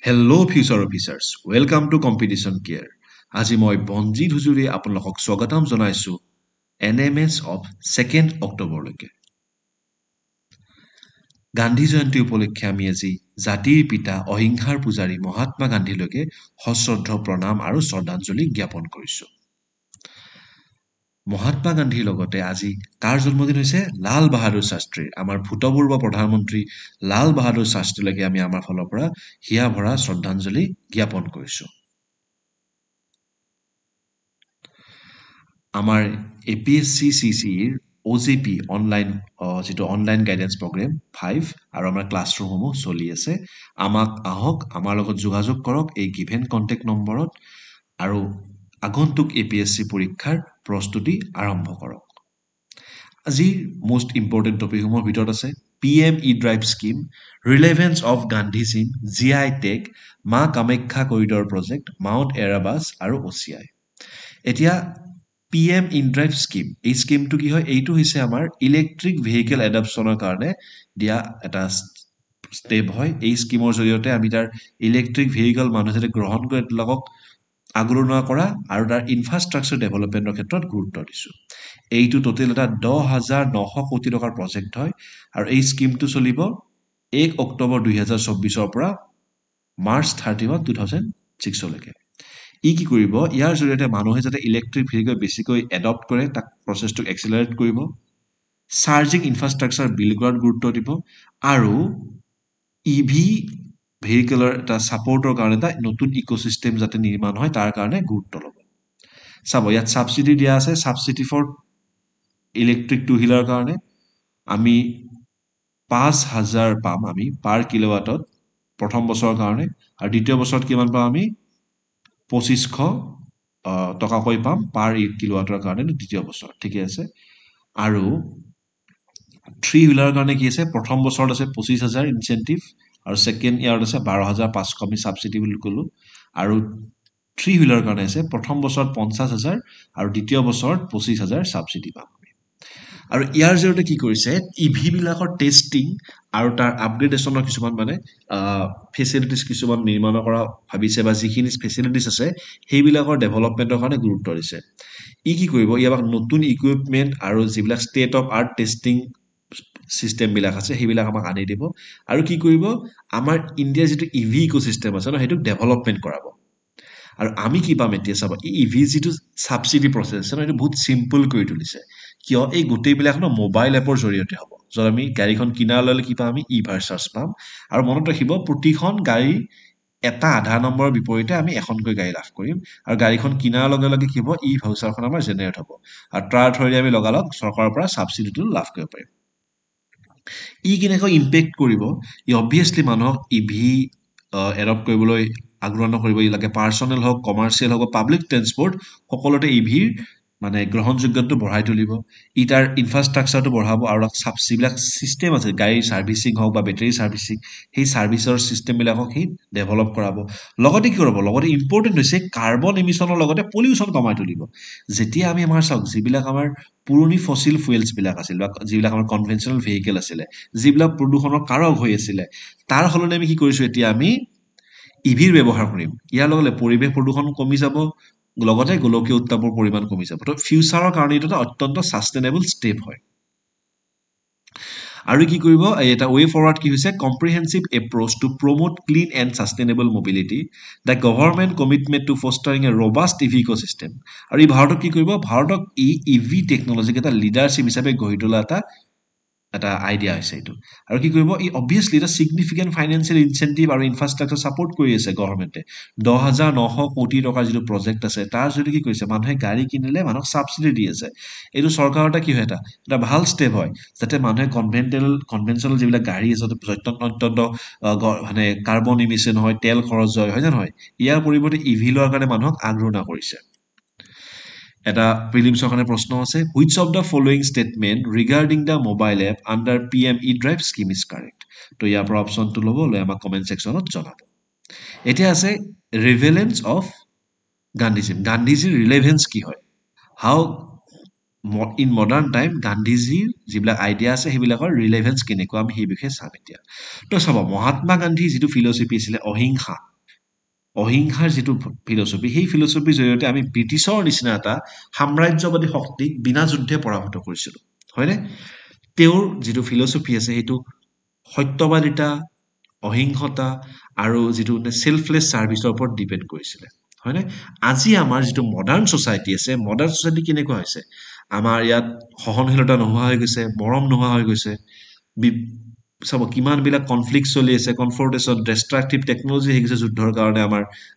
Hello future officers, welcome to Competition Care. আজি মই বনজিৎ হুজুৰে আপোনালোকক স্বাগতম জনাইছো NMS of 2nd অক্টোবৰলৈকে। Gandhi Jayanti উপলক্ষে আমি আজি জাতিৰ পিতা অহিংসাৰ পূজাৰী মহাত্মা গান্ধীলৈকে সশ্ৰদ্ধ প্ৰণাম আৰু শ্ৰদ্ধাঞ্জলি জ্ঞাপন কৰিছো। মহাত্মা গান্ধীৰ লগতে আজি কাৰ জন্মদিন হৈছে লাল বাহাদুৰ শাস্ত্ৰীৰ, আমাৰ ভূতপূৰ্ব প্ৰধানমন্ত্ৰী লাল বাহাদুৰ শাস্ত্ৰীলৈকে আমি আমাৰ ফালৰ পৰা হিয়া ভৰা শ্ৰদ্ধাঞ্জলি জ্ঞাপন কৰিছো। আমাৰ APSC CCEৰ OJP যিটো অনলাইন গাইডেন্স প্ৰগ্ৰেম 5 আৰু আমাৰ ক্লাছৰুমসমূহ চলি আছে। আহক আমাৰ লগত যোগাযোগ কৰক এই গিভেন কণ্টেক্ট নম্বৰত আৰু আগন্তুক APSC পৰীক্ষাৰ প্ৰস্তুতি আৰম্ভ কৰক। আজিৰ most important টপিকসমূহৰ ভিতৰত আছে PM E-Drive scheme, relevance of গান্ধীজিন, GI tag, Maa Kamakhya corridor project, mount Erebus আৰু OCI। এতিয়া PM E-Drive স্কিম, এই স্কিমটো কি হয়? এইটো হৈছে আমাৰ ইলেক্ট্ৰিক ভেহিকেল এডপশ্যনৰ কাৰণে দিয়া এটা ষ্টেপ হয়। এই স্কিমৰ জৰিয়তে আমি তাৰ ইলেক্ট্ৰিক ভেহিকেল মানুহ যাতে গ্ৰহণ কৰে তেওঁলোকক আগৰণুৱা কৰা আৰু তাৰ ইনফ্ৰাষ্ট্ৰাকচাৰ ডেভেলপমেণ্টৰ ক্ষেত্ৰত গুৰুত্ব দিছো। এইটো টোটেল এটা 10,900 কোটি টকাৰ প্ৰজেক্ট হয় আৰু এই স্কিমটো চলিব 1 অক্টোবৰ 2024 পৰা মাৰ্চ 31, 2006লৈকে। ই কি কৰিব? ইয়াৰ জৰিয়তে মানুহে যাতে ইলেক্ট্ৰিক ভেহিকেল বেছিকৈ এডপ্ট কৰে, তাক প্ৰচেছটো এক্সিলাৰেট কৰিব, চাৰ্জিং ইনফ্ৰাষ্ট্ৰাকচাৰ বিল্ড কৰাত গুৰুত্ব দিব আৰু EV ভেহিকেলৰ এটা ছাপৰ্টৰ কাৰণে এটা নতুন ইক'চিষ্টেম যাতে নিৰ্মাণ হয় তাৰ কাৰণে গুৰুত্ব ল'ব। চাব, ইয়াত ছাবচিডি দিয়া আছে। ছাবচিডি ফৰ ইলেক্ট্ৰিক টু হুইলাৰৰ কাৰণে আমি 5,000 পাম আমি পাৰ কিলোৱাটত প্ৰথম বছৰৰ কাৰণে, আৰু দ্বিতীয় বছৰত কিমান পাম আমি 2,500 টকাকৈ পাম পাৰ কিলোৱাটৰ কাৰণে দ্বিতীয় বছৰ। ঠিকে আছে। আৰু 3 হুইলাৰৰ কাৰণে কি আছে? প্ৰথম বছৰত আছে 25,000 ইনচেণ্টিভ আৰু ছেকেণ্ড ইয়াৰত আছে 12,500 আমি ছাবচিডি বুলি ক'লো। আৰু 3 হুইলাৰৰ কাৰণে আছে প্ৰথম বছৰত 50,000 আৰু দ্বিতীয় বছৰত 25,000 ছাবচিডি পাম। আৰু ইয়াৰ জৰিয়তে কি কৰিছে? EV বিলাকৰ টেষ্টিং আৰু তাৰ আপগ্ৰেডেশ্যনৰ কিছুমান ফেচিলিটিজ কিছুমান নিৰ্মাণ কৰা ভাবিছে, বা যিখিনি ফেচিলিটিজ আছে সেইবিলাকৰ ডেভেলপমেণ্টৰ কাৰণে গুৰুত্ব দিছে। ই কি কৰিব? ইয়াক নতুন ইকুইপমেণ্ট আৰু যিবিলাক ষ্টেট অফ আৰ্ট টেষ্টিং চিষ্টেমবিলাক আছে সেইবিলাক আমাক আনি দিব। আৰু কি কৰিব? আমাৰ ইণ্ডিয়াৰ যিটো EV ইক'চিষ্টেম আছে ন, সেইটোক ডেভেলপমেণ্ট কৰাব। আৰু আমি কি পাম এতিয়া? চাব, EV যিটো ছাবচিডি প্ৰচেছ আছে ন, এইটো বহুত চিম্পল কৰি তুলিছে। কিয়? এই গোটেইবিলাক ন মোবাইল এপৰ জৰিয়তে হ'ব। য'ত আমি গাড়ীখন কিনাৰ লগে কি পাম? আমি ই-ভাৰ্চাছ পাম। আৰু মনত ৰাখিব, প্ৰতিখন গাড়ী এটা আধাৰ নম্বৰৰ বিপৰীতে আমি এখনকৈ গাড়ী লাভ কৰিম। আৰু গাড়ীখন কিনাৰ লগে লগে কি হ'ব? ই-ভাউচাৰখন আমাৰ জেনেৰেট হ'ব আৰু তাৰ থ্ৰুৰে আমি লগালগ চৰকাৰৰ পৰা ছাবচিডিটো লাভ কৰিব পাৰিম। ই কেনেকৈ ইম্পেক্ট কৰিব? ই অবভিয়াছলি মানুহক EV এডপ্ট কৰিবলৈ আগ্ৰহ কৰিব। ই লাগে পাৰ্চনেল হওক, কমাৰ্চিয়েল হওক, পাব্লিক ট্ৰেন্সপৰ্ট সকলোতে EVৰ গ্ৰহণযোগ্যটো বঢ়াই তুলিব। ই তাৰ ইনফ্ৰাষ্ট্ৰাকচাৰটো বঢ়াব আৰু যিবিলাক চিষ্টেম আছে গাড়ীৰ ছাৰ্ভিচিং হওক বা বেটেৰী ছাৰ্ভিচিং, সেই ছাৰ্ভিচৰ চিষ্টেমবিলাকক সি ডেভেলপ কৰাব। লগতে কি কৰিব? লগতে ইম্পৰ্টেণ্ট হৈছে কাৰ্বন এমিশ্যনৰ লগতে পলিউশ্যন কমাই তুলিব। যেতিয়া আমি আমাৰ চাওক, যিবিলাক আমাৰ পুৰণি ফচিল ফুৱেলছবিলাক আছিল বা যিবিলাক আমাৰ কনভেনশ্যনেল ভেহিকেল আছিলে, যিবিলাক প্ৰদূষণৰ কাৰক হৈ আছিলে, তাৰ সলনি আমি কি কৰিছোঁ? এতিয়া আমি EVৰ ব্যৱহাৰ কৰিম। ইয়াৰ লগে লগে পৰিৱেশ প্ৰদূষণ কমি যাব, লগতে গোলকীয় উত্তাপৰ পৰিমাণ কমি যাব। তো ফিউচাৰৰ কাৰণে এইটো এটা অত্যন্ত ছাষ্টেইনেবল ষ্টেপ হয়। আৰু কি কৰিব? এটা ৱে ফৰৱাৰ্ড কি হৈছে? Comprehensive approach to promote clean and sustainable mobility, the government commitment to fostering a robust EV ecosystem. আৰু ই ভাৰতক কি কৰিব? ভাৰতক EV টেকনলজিক এটা লিডাৰশ্বিপ হিচাপে গঢ়ি তোলা এটা আইডিয়া হৈছে এইটো। আৰু কি কৰিব? ই অবভিয়াছলি এটা ছিগনিফিকেণ্ট ফাইনেন্সিয়েল ইনচেণ্টিভ আৰু ইনফ্ৰাষ্ট্ৰাকচাৰ ছাপৰ্ট কৰি আছে গভৰ্ণমেণ্টে। 10,900 কোটি টকাৰ যিটো প্ৰজেক্ট আছে তাৰ জৰিয়তে কি কৰিছে? মানুহে গাড়ী কিনিলে মানুহক ছাবচিডি দি আছে। এইটো চৰকাৰৰ কি হয়? এটা ভাল ষ্টেপ হয়, যাতে মানুহে কনভেনশ্যনেল যিবিলাক গাড়ী আছে অত্যন্ত কাৰ্বন ইমিশ্যন হয়, তেল খৰচ হয় নে নহয়? ইয়াৰ পৰিৱৰ্তে EV লোৱাৰ কাৰণে মানুহক আগ্ৰহ কৰিছে। এটা প্ৰিলিমছৰ কাৰণে প্ৰশ্ন আছে, which of the following statement regarding the mobile app under PM E-Drive scheme is correct? তো ইয়াৰ পৰা অপশ্যনটো ল'ব, লৈ আমাক কমেণ্ট ছেকশ্যনত জনাব। এতিয়া আছে ৰিভেলেন্স অফ গান্ধীজিম। গান্ধীজীৰ ৰিলেভেন্স কি হয়? হাউ ইন মডাৰ্ণ টাইম গান্ধীজীৰ যিবিলাক আইডিয়া আছে সেইবিলাকৰ ৰিলেভেঞ্চ কেনেকুৱা আমি সেই বিষয়ে চাম এতিয়া তো চাব মহাত্মা গান্ধীৰ যিটো ফিলচফি আছিলে অহিংসাৰ যিটো ফিলচফি সেই ফিলচফিৰ জৰিয়তে আমি ব্ৰিটিছৰ নিচিনা এটা সাম্ৰাজ্যবাদী শক্তিক বিনা যুদ্ধে পৰাভূত কৰিছিলোঁ হয়নে তেওঁৰ যিটো ফিলচফি আছে সেইটো সত্যবাদিতা অহিংসতা আৰু যিটো সেলফলেছ ছাৰ্ভিচৰ ওপৰত ডিপেণ্ড কৰিছিলে হয়নে আজি আমাৰ যিটো মডাৰ্ণ ছ'চাইটি আছে মডাৰ্ণ ছ'চাইটি কেনেকুৱা হৈছে আমাৰ ইয়াত সহনশীলতা নোহোৱা হৈ গৈছে মৰম নোহোৱা হৈ গৈছে চাব কিমানবিলাক কনফ্লিক্ট চলি আছে কনফ্ৰণ্টেশ্যন ডেষ্ট্ৰাকটিভ টেকনলজি আহি গৈছে যুদ্ধৰ কাৰণে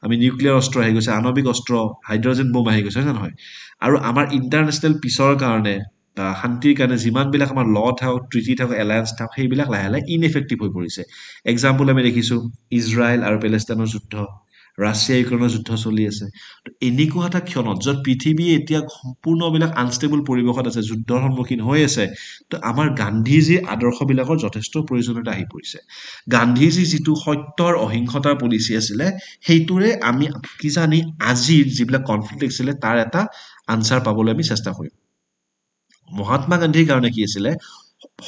আমি নিউক্লিয়াৰ অস্ত্ৰ আহি গৈছে আণৱিক অস্ত্ৰ হাইড্ৰজেন বোম আহি গৈছে হয় নে নহয় আৰু আমাৰ ইণ্টাৰনেশ্যনেল পিছৰ কাৰণে শান্তিৰ কাৰণে যিমানবিলাক আমাৰ ল থাকক ট্ৰিটি থাকক এলায়েন্স থাকক সেইবিলাক লাহে লাহে ইনএফেক্টিভ হৈ পৰিছে এক্সাম্পল আমি দেখিছোঁ ইজৰাইল আৰু পেলেষ্টাইনৰ যুদ্ধ ৰাছিয়া ইউক্ৰেইনৰ যুদ্ধ চলি আছে এনেকুৱা এটা ক্ষণত য'ত পৃথিৱী এতিয়া সম্পূৰ্ণবিলাক আনষ্টেবল পৰিৱেশত আছে যুদ্ধৰ সন্মুখীন হৈ আছে তো আমাৰ গান্ধীজীৰ আদৰ্শবিলাকৰ যথেষ্ট প্ৰয়োজনীয়তা আহি পৰিছে গান্ধীজীৰ যিটো সত্যৰ অহিংসতাৰ পলিচি আছিলে সেইটোৰে আমি কিজানি আজিৰ যিবিলাক কনফ্লিক্ট আছিলে তাৰ এটা আনচাৰ পাবলৈ আমি চেষ্টা কৰিম মহাত্মা গান্ধীৰ কাৰণে কি আছিলে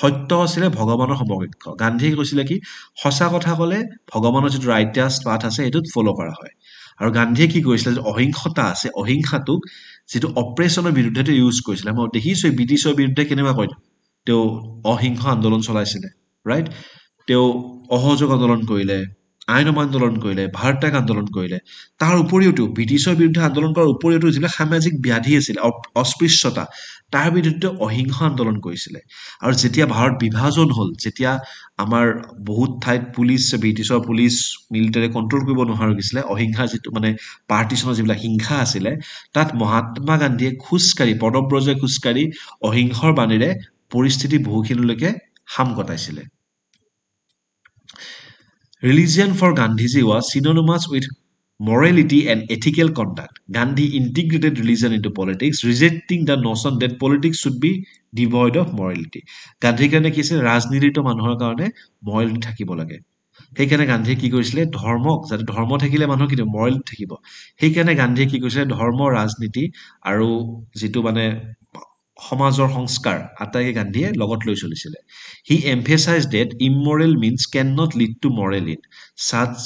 সত্য আছিলে ভগৱানৰ সমকক্ষ গান্ধীয়ে কৈছিলে কি সঁচা কথা ক'লে ভগৱানৰ যিটো ৰাইটাছ পাঠ আছে সেইটোত ফ'ল' কৰা হয় আৰু গান্ধীয়ে কি কৰিছিলে যে অহিংসতা আছে অহিংসাটোক যিটো অপ্ৰেছনৰ বিৰুদ্ধে তেওঁ ইউজ কৰিছিলে মই দেখিছোঁ ব্ৰিটিছৰ বিৰুদ্ধে কেনেকুৱা কয় তেওঁ অহিংস আন্দোলন চলাইছিলে ৰাইট তেওঁ অসহযোগ আন্দোলন কৰিলে আইন অমান্য আন্দোলন কৰিলে ভাৰত্যাগ আন্দোলন কৰিলে তাৰ উপৰিওতো ব্ৰিটিছৰ বিৰুদ্ধে আন্দোলন কৰাৰ উপৰিওতো যিবিলাক সামাজিক ব্যাধি আছিলে অস্পৃশ্যতা তাৰ বিৰুদ্ধে অহিংস আন্দোলন কৰিছিলে আৰু যেতিয়া ভাৰত বিভাজন হ'ল যেতিয়া আমাৰ বহুত ঠাইত পুলিচ ব্ৰিটিছৰ পুলিচ মিলিটাৰী কণ্ট্ৰল কৰিব নোৱাৰা হৈ গৈছিলে অহিংসাৰ যিটো মানে পাৰ্টিশ্যনৰ যিবিলাক হিংসা আছিলে তাত মহাত্মা গান্ধীয়ে খোজকাঢ়ি পদব্ৰজে খোজকাঢ়ি অহিংসৰ বাণীৰে পৰিস্থিতি বহুখিনিলৈকে সাম ঘটাইছিলে Religion for Gandhiji was synonymous with morality and ethical conduct. Gandhi integrated religion into politics, rejecting the notion that politics should be devoid of morality. গান্ধীৰ কাৰণে কি আছিল ৰাজনীতিটো মানুহৰ কাৰণে মৰেলিটি থাকিব লাগে সেইকাৰণে গান্ধীয়ে কি কৰিছিলে ধৰ্মক যাতে ধৰ্ম থাকিলে মানুহৰ কিন্তু মৰেলিটি থাকিব সেইকাৰণে গান্ধীয়ে কি কৰিছিলে ধৰ্ম ৰাজনীতি আৰু যিটো মানে সমাজৰ সংস্কাৰ আটাইকে গান্ধীয়ে লগত লৈ চলিছিলে he emphasise that immoral means can not lead to moral in such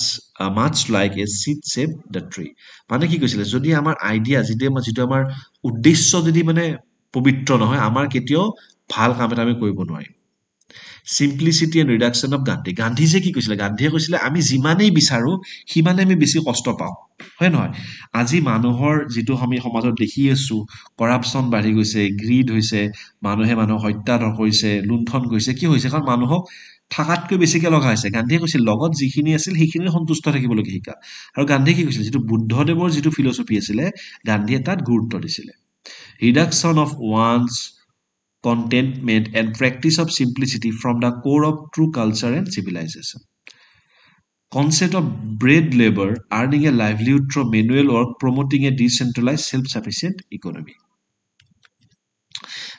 much like a sheet save the tree মানে কি কৈছিলে যদি আমাৰ আইডিয়া যিটো আমাৰ উদ্দেশ্য যদি মানে পবিত্ৰ নহয় আমাৰ কেতিয়াও ভাল কাম এটা আমি কৰিব নোৱাৰিম চিম্পলিচিটি এণ্ড ৰিডাকশ্যন অফ গান্ধীজীয়ে কি কৈছিলে গান্ধীয়ে কৈছিলে আমি যিমানেই বিচাৰোঁ সিমানে আমি বেছি কষ্ট পাওঁ হয় নহয় আজি মানুহৰ যিটো আমি সমাজত দেখি আছোঁ কৰাপশ্যন বাঢ়ি গৈছে গ্ৰীড হৈছে মানুহে মানুহক হত্যা কৰিছে লুণ্ঠন কৰিছে কি হৈছে কাৰণ মানুহক থাকাতকৈ বেছিকৈ লগা হৈছে গান্ধীয়ে কৈছিল লগত যিখিনি আছিল সেইখিনি সন্তুষ্ট থাকিবলগীয়া শিকা আৰু গান্ধীয়ে কি কৈছিলে যিটো বুদ্ধদেৱৰ যিটো ফিলচফি আছিলে গান্ধীয়ে তাত গুৰুত্ব দিছিলে ৰিডাকশ্যন অফ ওৱানছ contentment and practice of simplicity from the core of true culture and civilization. Concept of bread labor, earning a livelihood through manual work, promoting a decentralized, self-sufficient economy.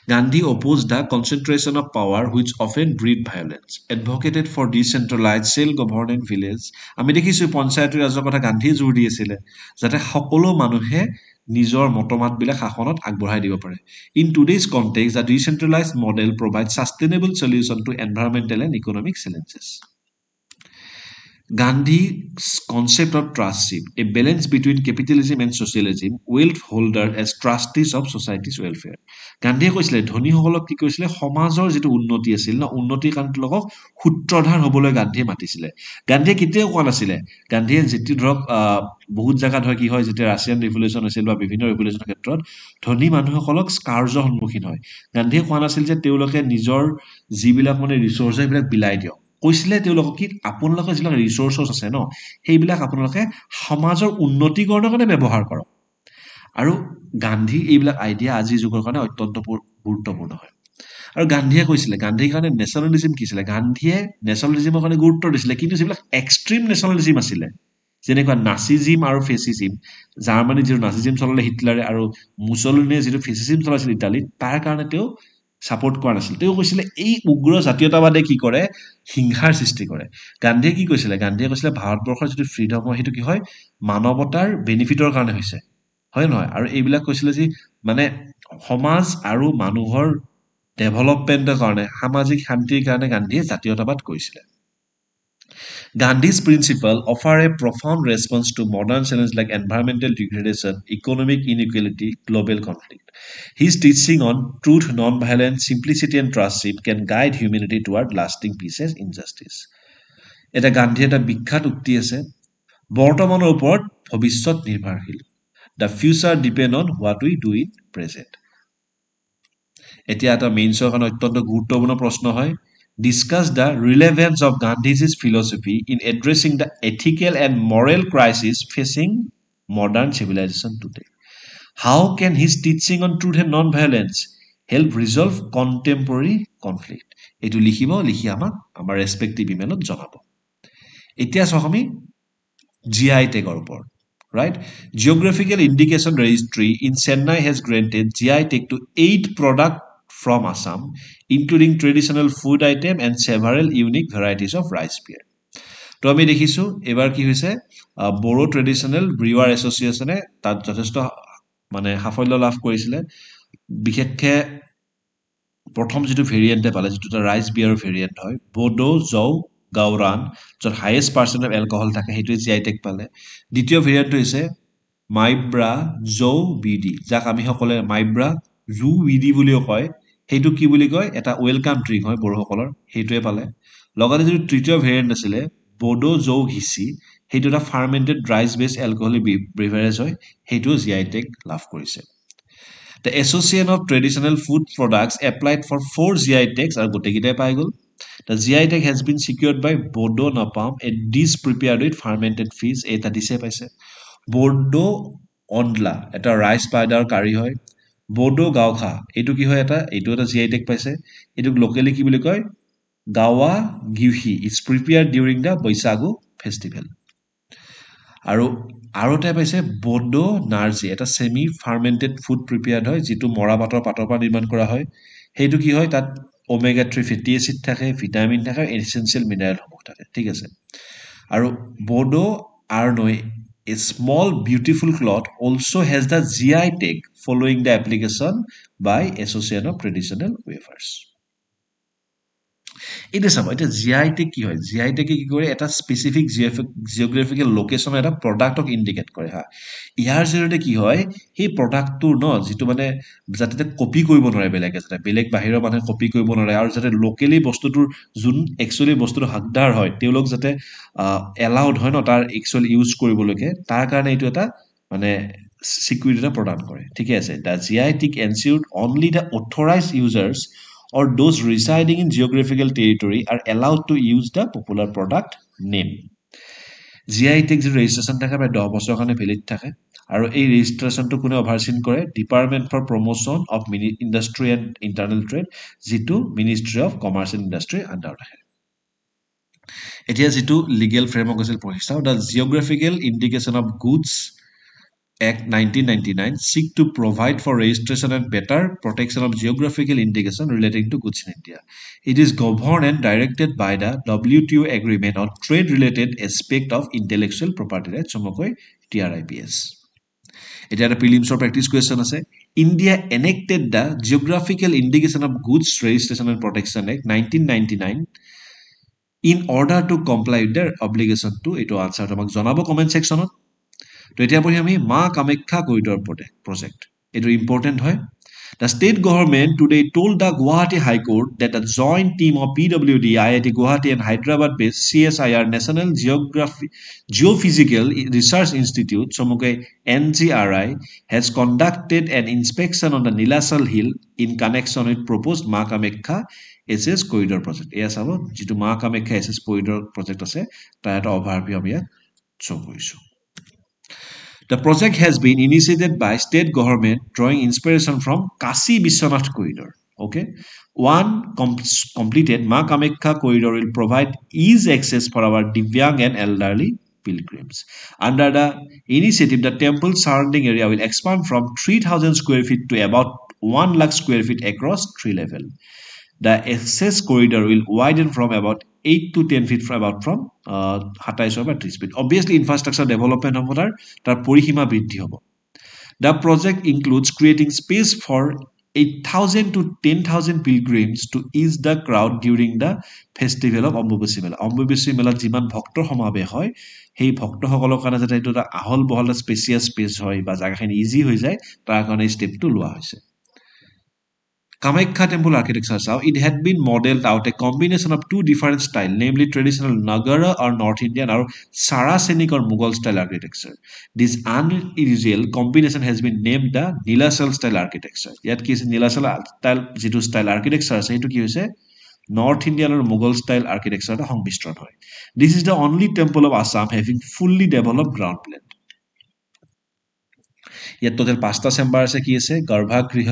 Gandhi opposed the concentration of power which often breed violence, advocated for decentralized, self-governed village. আমি দেখিছোঁ পঞ্চায়তৰ ৰাজৰ কথা গান্ধীয়ে জোৰ দি আছিলে যাতে সকলো মানুহে নিজৰ মতবাদবিলাক শাসনত আগবঢ়াই দিব পাৰে in today's context the decentralised model provide sustainable solution to environmental and economic challenges Gandhi's concept of trustship, a balance between capitalism and socialism, wealth holder as trustees of society's welfare. গান্ধীয়ে কৈছিলে ধনীসকলক কি কৈছিলে সমাজৰ যিটো উন্নতি আছিল ন উন্নতিৰ কাৰণে তেওঁলোকক সূত্ৰধাৰ হ'বলৈ গান্ধীয়ে মাতিছিলে গান্ধীয়ে কেতিয়াও কোৱা নাছিলে গান্ধীয়ে যেতিয়া ধৰক বহুত জেগাত হয় কি হয় যেতিয়া ৰাছিয়ান ৰিভলিউশ্যন হৈছিল বা বিভিন্ন ৰিভলিউশ্যনৰ ক্ষেত্ৰত ধনী মানুহসকলক স্কাৰ্যৰ সন্মুখীন হয় গান্ধীয়ে কোৱা নাছিল যে তেওঁলোকে নিজৰ যিবিলাক মানে ৰিচোৰ্চ সেইবিলাক বিলাই দিয়ক কৈছিলে তেওঁলোকক কি আপোনালোকৰ যিবিলাক ৰিচোৰ্চছ আছে ন সেইবিলাক আপোনালোকে সমাজৰ উন্নতিকৰণৰ কাৰণে ব্যৱহাৰ কৰক আৰু গান্ধী এইবিলাক আইডিয়া আজিৰ যুগৰ কাৰণে অত্যন্ত গুৰুত্বপূৰ্ণ হয় আৰু গান্ধীয়ে কৈছিলে গান্ধীৰ কাৰণে নেশ্যনেলিজিম কি আছিলে গান্ধীয়ে নেশ্যনেলিজিমৰ কাৰণে গুৰুত্ব দিছিলে কিন্তু যিবিলাক এক্সট্ৰিম নেশ্যনেলিজিম আছিলে যেনেকুৱা নাচিজিম আৰু ফেচিজিম জাৰ্মানীত যিটো নাচিজিম চলালে হিটলাৰে আৰু মুছলিনীয়ে যিটো ফেচিজিম চলাইছিল ইটালীত তাৰ কাৰণে তেওঁ ছাপোৰ্ট কৰা নাছিল তেওঁ কৈছিলে এই উগ্ৰ জাতীয়তাবাদে কি কৰে হিংসাৰ সৃষ্টি কৰে গান্ধীয়ে কি কৈছিলে গান্ধীয়ে কৈছিলে ভাৰতবৰ্ষৰ যিটো ফ্ৰীডম হয় সেইটো কি হয় মানৱতাৰ বেনিফিটৰ কাৰণে হৈছে হয় নহয় আৰু এইবিলাক কৈছিলে যে মানে সমাজ আৰু মানুহৰ ডেভেলপমেণ্টৰ কাৰণে সামাজিক শান্তিৰ কাৰণে গান্ধীয়ে জাতীয়তাবাদ কৰিছিলে Gandhi's principle offer a profound response to modern challenges like environmental degradation, economic inequality, global conflict. His teaching on truth, non-violence, simplicity, and trustship can guide humanity toward lasting peace and injustice. এটা গান্ধী এটা বিখ্যাত উক্তি আছে বৰ্তমানৰ ওপৰত ভৱিষ্যত নিৰ্ভৰশীল The future depend on what we do in present. এতিয়া এটা মেইনছৰ কাৰণে অত্যন্ত গুৰুত্বপূৰ্ণ প্ৰশ্ন হয় Discuss the relevance of Gandhi's philosophy in addressing the ethical and moral crisis facing modern civilization today. How can his teaching on truth and non-violence help resolve contemporary conflict? এইটো লিখিব লিখি আমাৰ ৰেসপেক্টিভ ইমেইলত জনাব এতিয়া চাওক আমি GI tagৰ ওপৰত right geographical indication registry in Chennai has granted GI tag to 8 products from Assam including traditional food item and several unique varieties of rice beer তো আমি দেখিছো এবাৰ কি হৈছে বড়ো ট্ৰেডিশনাল ব্ৰিৱাৰ এছ'চিয়েচনে তাত যথেষ্ট মানে সাফল্য লাভ কৰিছিলে বিশেষকৈ প্ৰথম যেটো ভেৰিয়েন্টে পালে যেটো ৰাইস বিয়াৰ ভেৰিয়েন্ট হয় বডো জৌ গাওৰান যত হাইয়েষ্ট পাৰ্সেন্ট অফ এলকহল থাকে হেতু জিআই টেগ পালে দ্বিতীয় ভেৰিয়েন্ট হৈছে মাইব্ৰা জৌ বিডি যাক আমি সকলে মাইব্ৰা জু বিডি বুলিও কয় হেতু কি বুলি কয় এটা ওয়েলকাম ড্ৰিংক হয় বড়োসকলৰ হেতুৱে পালে লগতে যেটো তৃতীয় ভেৰিয়েন্ট আছিল বডো জৌ হিসি হেতু এটা fermented rice based alcoholic beverage হয় হেতু জিআই টেগ লাভ কৰিছে The Association of Traditional Food Products applied for 4 GI tags are gotekita paigol. The GI tag has been secured by Bodo Napalm, a dish prepared with fermented fish. Eta dise paise. Bodo Ondla, eta rice powder curry hoy. Bodo Gaukha, etu ki hoy eta GI tag paise. Etu locally ki boli koy Gawa Gyuhi. It's prepared during the Boisagu festival. আৰু type আছে বডো নাৰ্জি এটা semi fermented food prepared হয় যেটো মৰা পাতৰ পৰা নিৰ্মাণ কৰা হয় হেতু কি হয় তাত ওমেগা 3 ফেটি এসিড থাকে ভিটামিন থাকে এসেনশিয়াল মিনাৰেল সমূহ থাকে ঠিক আছে আৰু Bodo আৰ্নৈ a small beautiful cloth also has the GI tag following the application by Association of Traditional Wafers এটা চাব এটা জিআই টেগ কি হয় জিআই টেগ কি কৰে এটা স্পেসিফিক জিওগ্ৰাফিক্যাল লোকেশন এটা প্ৰডাক্টক ইন্ডিকেট কৰে হা ইয়াৰ জৰিয়তে কি হয় এই প্ৰডাক্টটোৰ ন যেটো মানে যাতে কপি কৰিব নোৱাৰে বেলেগ বাহিৰৰ মানুহে কপি কৰিব নোৱাৰে আৰু যাতে লোকেলি বস্তুটোৰ যোন একচুয়ালি বস্তুটো হকদাৰ হয় তেওঁলোক যাতে এলাউড হয় ন তাৰ একচুয়ালি ইউজ কৰিবলৈকে তাৰ কাৰণে এটো এটা মানে সিকিউৰিটি এটা প্ৰদান কৰে ঠিক আছে the GI tag ensured only the authorised users or those residing in geographical territory are allowed to use the popular product name. GI tag registration থাকে প্রায় 10 বছৰ কাৰণে ভ্যালিড থাকে আৰু এই ৰেজিষ্ট্ৰেচনটো কোনে ওভাৰসিন কৰে department for promotion of industry and internal trade যেটো ministry of commerce and industry আন্ডাৰত আছে এতিয়া যেটো লিগ্যাল ফ্ৰেমৱৰ্ক আছিল পঢ়িছাও the geographical indication of goods Act 1999 seek to provide for registration and better protection of geographical indication relating to goods in India. It is governed and directed by the WTO agreement on trade-related aspect of intellectual property rights, somokoi TRIPS. It had a prelims or practice question. India enacted the Geographical Indication of Goods Registration and Protection Act 1999 in order to comply with their obligation to it to answer among Zonabo comment section. তো এতিয়া পঢ়ি আমি মা Kamakhya corridor project এটো important হয় The state government today told the Guwahati High Court that a joint team of PWD, IIT Guwahati and Hyderabad-based CSIR National Geophysical Research Institute, Somoke NGRI, has conducted an inspection on the Nilasal Hill in connection with proposed Ma Kamakya SS Corridor project. Yes, abo jitu Ma Kamakya SS Corridor project ase tar eta overview ami show korisu. The project has been initiated by state government drawing inspiration from Kasi Vishwanath corridor. Okay, one completed Ma Kamakya corridor will provide easy access for our Divyang and elderly pilgrims. Under the initiative, the temple surrounding area will expand from 3,000 square feet to about 1 lakh square feet across 3 levels. The access corridor will widen from about 8 to 10 feet from 27 or 30 feet. Obviously, infrastructure development hobo tar porihima bridhi hobo. The project includes creating space for 8,000 to 10,000 pilgrims to ease the crowd during the festival of Ambubasi Mela. Ambubasi Mela যিমান ভক্তৰ সমাৱেশ হয় সেই ভক্তসকলৰ কাৰণে যাতে এইটো এটা আহল বহল স্পেচিয়াছ স্পেচ হয় বা জাগাখিনি ইজি হৈ যায় তাৰ কাৰণে ষ্টেপটো লোৱা হৈছে Kamakhya temple architecture sao it had been modeled out a combination of two different styles, namely traditional Nagara or North Indian or Saracenic or Mughal style architecture. This unusual combination has been named the Nilasal style architecture. Yet ki Nilasal style jitu style architecture ase etu ki hoise North Indian or Mughal style architecture ta সংমিশ্রণ হয়. This is the only temple of Assam having fully developed ground plan. Yet total 5টা chamber আছে কি আছে গৰ্ভগৃহ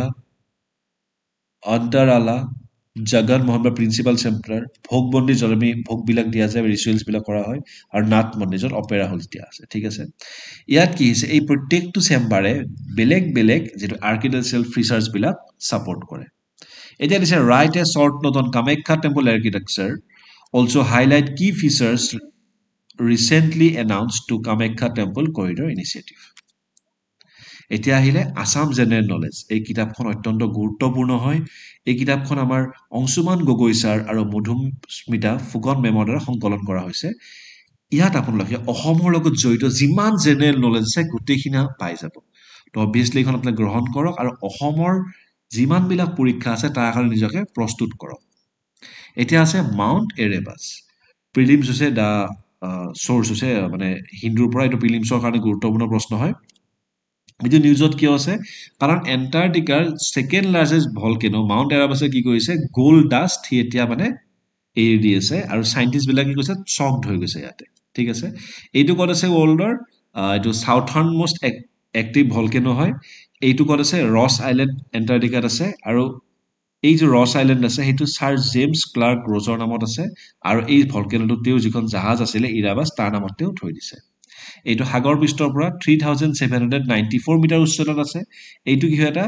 অন্তৰালা Jagan Mohan principal chamber ভোগবন্দী জলমি ভোগবিলাক দিয়া যায় rituals বিলাক কৰা হয় আৰু নাট মন্দিৰত অপেৰা হল দিয়া আছে ঠিক আছে ইয়াত কি হৈছে এই প্ৰত্যেকটো চেম্বাৰে বেলেগ বেলেগ যেটো আৰ্কিটেক্সাৰেল ফিচাৰ্ছ বিলাক সাপোৰ্ট কৰে এতিয়া দিছে right A short note on Kamakhya temple architecture also highlight কি features recently announced to Kamakhya Temple Corridor Initiative এতিয়া আহিলে আসাম জেনাৰেল নলেজ এই কিতাপখন অত্যন্ত গুৰুত্বপূৰ্ণ হয় এই কিতাপখন আমাৰ অংশুমান গগৈ স্যাৰ আৰু মধুম স্মিতা ফুকন মেমৰ দ্বাৰা সংকলন কৰা হৈছে ইয়াত আপোনালোকে অসমৰ লগত জড়িত যিমান জেনাৰেল নলেজ আছে গোটেইখিনি পাই যাব তো অবভিয়াছলি এখন আপোনালোকে গ্ৰহণ কৰক আৰু অসমৰ যিমান বিলাক পৰীক্ষা আছে তাৰ কাৰণে নিজকে প্ৰস্তুত কৰক এতিয়া আছে মাউণ্ট এৰেবাছ প্ৰিলিমছ হৈছে দা সোৰ্স হৈছে মানে হিন্দুৰ পৰা এইটো প্ৰিলিমছৰ কাৰণে গুৰুত্বপূৰ্ণ প্ৰশ্ন হয় এইটো নিউজত কিয় আছে কাৰণ এন্টাৰ্কটিকাৰ সেকেন্ড লাৰ্জেষ্ট ভলকেনো মাউণ্ট এৰাবাছে কি কৰিছে গোল্ড ডাষ্ট হি এতিয়া মানে এৰি দি আছে আৰু সাইন্টিষ্ট বিলাক কি কৈছে চকড হৈ গৈছে ইয়াতে ঠিক আছে এইটো কত আছে ৱৰ্ল্ডৰ এইটো সাউথাৰ্ণ মোষ্ট এক্টিভ ভলকেনো হয় এইটো কত আছে ৰছ আইল্যান্ড এন্টাৰ্কটিকাত আছে আৰু এই যে ৰছ আইল্যান্ড আছে সেইটো সাৰ জেমছ ক্লাৰ্ক ৰজৰ নামত আছে আৰু এই ভলকেনোটো তেওঁ যিখন জাহাজ আছিল ইৰাবাছ তাৰ নামত তেওঁ থৈ দিছে এইটো সাগৰ পৃষ্ঠৰ পৰা 3794 মিটাৰ উচ্চতাত আছে এইটো কি হয় এটা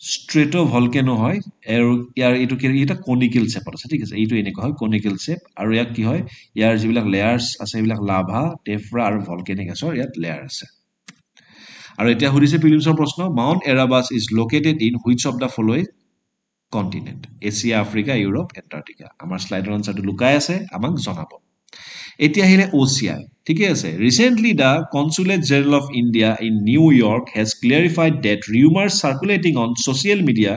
স্ট্ৰেটো ভলকেনো হয় আৰু ইয়াৰ এইটো কি এটা কনিকেল শেপ আছে ঠিক আছে এইটো এনেকুৱা হয় কনিকেল শেপ আৰু ইয়াক কি হয় ইয়াৰ যিবিলাক লেয়াৰ্স আছে এইবিলাক লাভা টেফ্ৰা আৰু ভলকেনিক এছৰ ইয়াত লেয়াৰ আছে আৰু এতিয়া সুধিছে প্ৰিলিমছৰ প্ৰশ্ন mount Erebus is located in which of the following continent Asia Africa Europe Antarctica আমাৰ স্লাইডৰ আনসাৰটো লুকাই আছে আমাক জনাব এতিয়া আহিলে ওচিআই ঠিকই আছে recently the consulate general of India in New York has clarified that rumours circulating on social media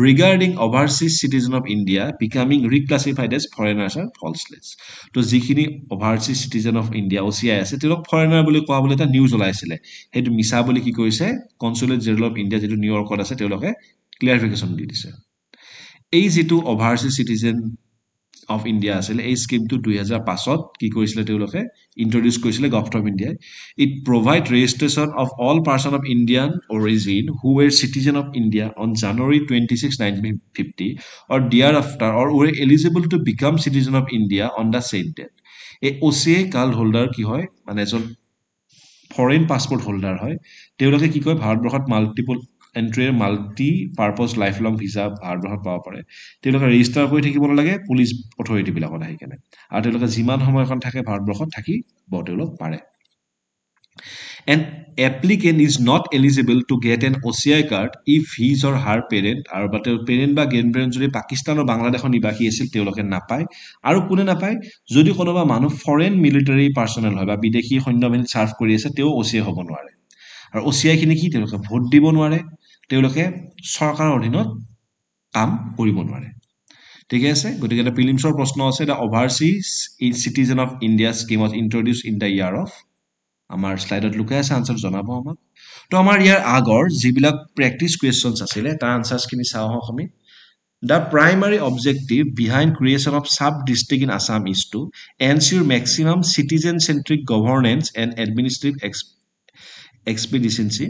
regarding overseas citizen of India becoming reclassified as foreigners are baseless তো যিখিনি overseas citizen of India OCI আছে তেওঁলোক foreigner বুলি কোৱা বুলি এটা news ওলাইছিলে সেইটো মিছা বুলি কি কৈছে কনসুলেট জেনারেল অফ ইন্ডিয়া যেটো নিউয়ৰ্কত আছে তেওঁলোকে ক্লিয়াৰিফিকেশন দি দিছে এই যেটো ওভাৰসিজ সিটিজেন of India আছিল এই স্কিমটো 2005ত কি কৰিছিল তেওঁলোকে ইন্ট্ৰোডিউস কৰিছিল government of India it provide registration of all person of Indian origin who were citizen of India on January 26 1950 or thereafter or were eligible to become citizen of India on the same date এই OCA card holder কি হয় মানে এজন foreign passport holder হয় তেওঁলোকে কি কয় ভাৰতবৰ্ষত multiple entry multi purpose life long visa ভাৰতবৰ্ষত পাব পাৰে তেওঁলোকে ৰেজিষ্টাৰ কৰি থাকিব নালাগে পুলিশ অথৰিটি বিলাকত আহি কেনে আৰু তেওঁলোকে যিমান সময় এখন থাকে ভাৰতবৰ্ষত থাকি তেওঁলোক পাৰে An applicant is not eligible to get an OCI card if his or her parent আৰু বা তেওঁৰ parent বা grandparent যদি পাকিস্তান আৰু বাংলাদেশৰ নিবাসী আছিল তেওঁলোকে নাপায় আৰু কোনে নাপায় যদি কোনোবা মানুহ ফৰেন মিলিটাৰী পাৰ্সনেল হয় বা বিদেশী সৈন্যবাহিনীত সাৰ্ভ কৰি আছে তেওঁ OCI হ'ব নোৱাৰে আৰু OCI খিনি কি তেওঁলোকে ভোট দিব নোৱাৰে তেওঁলোকে চৰকাৰৰ অধীনত কাম কৰিব নোৱাৰে ঠিক আছে গতিকে এটা প্ৰিলিমছৰ প্ৰশ্ন আছে the overseas citizen of India scheme was introduced in the year of আমাৰ স্লাইডত লুকাই আছে আনসাৰ জনাব আমাক তো আমাৰ ইয়াৰ আগৰ যিবিলাক প্ৰেক্টিস কোৱেশ্চনছ আছিল তাৰ আনসাৰছ খিনি চাও আমি The primary objective behind creation of sub-district in Assam is to ensure maximum citizen-centric governance and administrative expediency.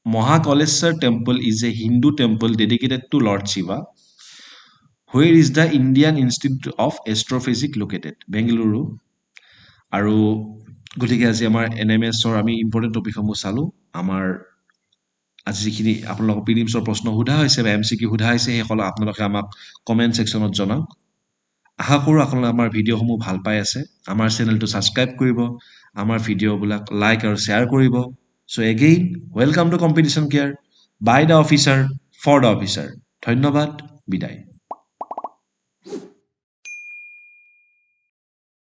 Mahakaleshwar temple is a Hindu temple dedicated to Lord Shiva. Where is the Indian Institute of Astrophysics located? Bengaluru. আৰু গতিকে আজি আমাৰ এনএমএছৰ আমি important টপিকসমূহ চালো আমাৰ আজি যিখিনি আপোনালোকৰ প্ৰিলিমছৰ প্ৰশ্ন সোধা হৈছে বা এমচিকিউ সোধা হৈছে সেইসকল আপোনালোকে আমাক কমেন্ট সেকশনত জনাওক আশা কৰোঁ আপোনালোকে আমাৰ ভিডিঅ'সমূহ ভাল পাই আছে আমাৰ চেনেলটো ছাবস্ক্ৰাইব কৰিব আমাৰ ভিডিঅ'বিলাক লাইক আৰু শ্বেয়াৰ কৰিব so' again welcome to competition care by the officer for the officer ধন্যবাদ বিদায়